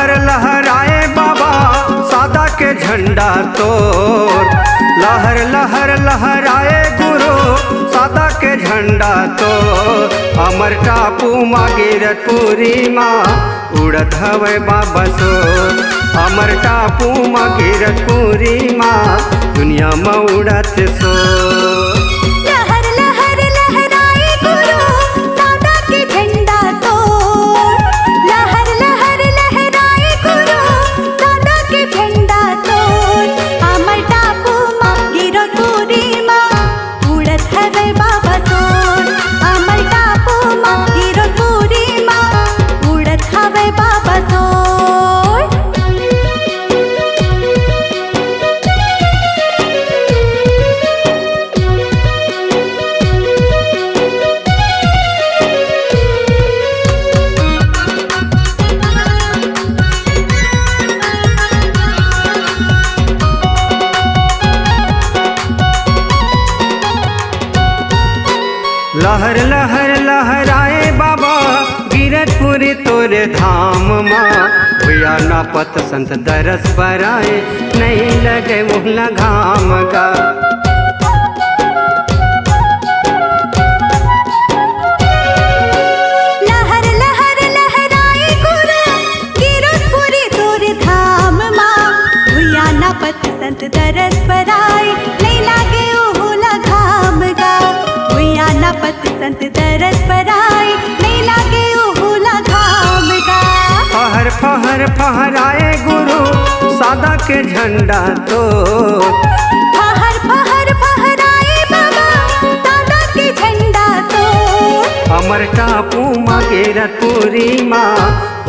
लहर लहराए बाबा सादा के झंडा तोर। लहर लहर लहराए गुरु सादा के झंडा तोर। अमर टापू माँ गिरतपुरी माँ उड़त हवे बाबा सोर। अमर टापू माँ गिरतपुरी माँ दुनिया में उड़त सोर। लहर लहर लहराए बाबा गिरतपुरी तोरे धाम माँ। भैया ना पत संत दरस बराए नहीं लगे मुहला घाम का। लहर लहर लहराए गुरु गिरतपुरी तोरे धाम माँ। भैया ना पत संत दरस बराए नहीं लगे मुहला घाम का। पत संत दरस पराए नहीं लागे ओहुला घाम का। फहर फहर फहराए गुरु सादा के झंडा तो। फहर फहर फहराए बाबा सादा के झंडा तो। अमर टापू माँ गिरतपुरी माँ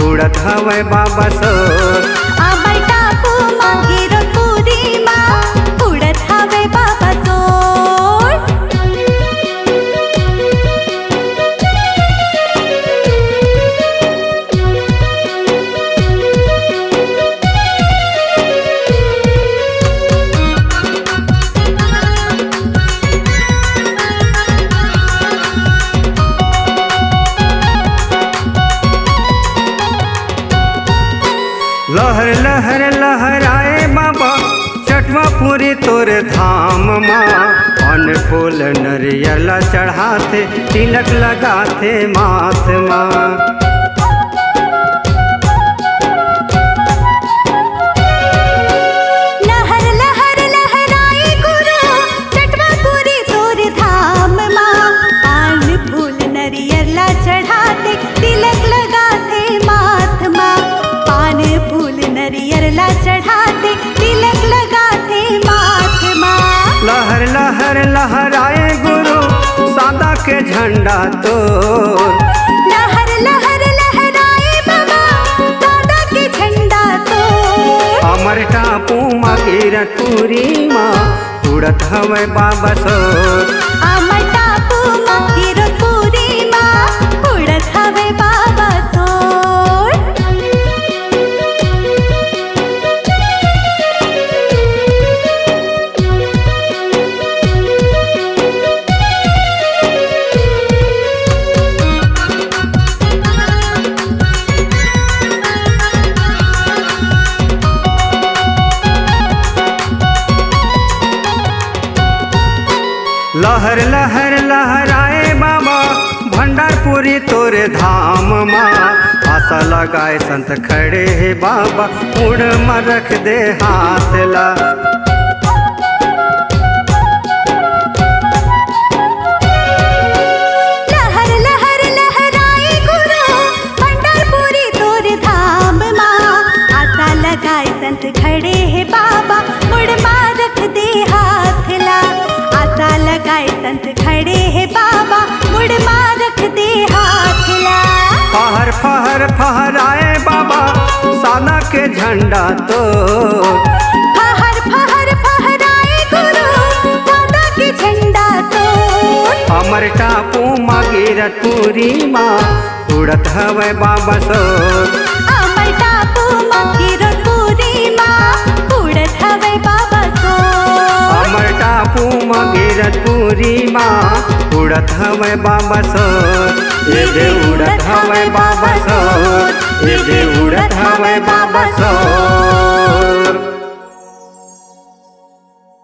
उड़त हवे बाबा सोर। अमर टापू माँ गिरतपुरी माँ उड़त हवे बाबा सोर। लहर लहर लहराए बाबा चटवापुरी तोर धाम माँ। अन फूल नरियला चढ़ाते तिलक लगाते माथ माँ। चढ़ाते तिलक लगाते माथ माँ। लहर लहर लहराए गुरु सादा के झंडा तो। लहर लहर लहराए बाबा सादा के झंडा तो। अमर टापू माँ गिरतपुरी माँ उड़त हवे बाबा सोर। अमर टापू माँ गिरतपुरी माँ उड़त हवे बाबा सोर। लहर लहर लहराए बाबा भंडारपुरी तोरे धाम माँ। आशा लगाए संत खड़े है बाबा उड़ में रख दे हाथ ला। लहर लहर लहराए गुरु भंडारपुरी तोरे धाम माँ। आशा लगाए संत खड़े है बाबा उड़ में रख दे हाथ ला। आशा लगाए संत खड़े है बाबा मुड़ माँ रख दे हाथ ला। फहर फहर फहराए बाबा सादा के झंडा तो। फहर फहर फहराए गुरु सादा के झंडा तो। अमर टापू माँ गिरतपुरी माँ उड़त हवे बाबा सोर। अमर टापू माँ गिरतपुरी माँ उड़त हवे बाबा सोर। अमर टापू माँ गिरतपुरी माँ उड़त हवे बाबा सोर, ये जे उड़त हवे बाबा सोर, ये जे उड़त हवे बाबा सोर।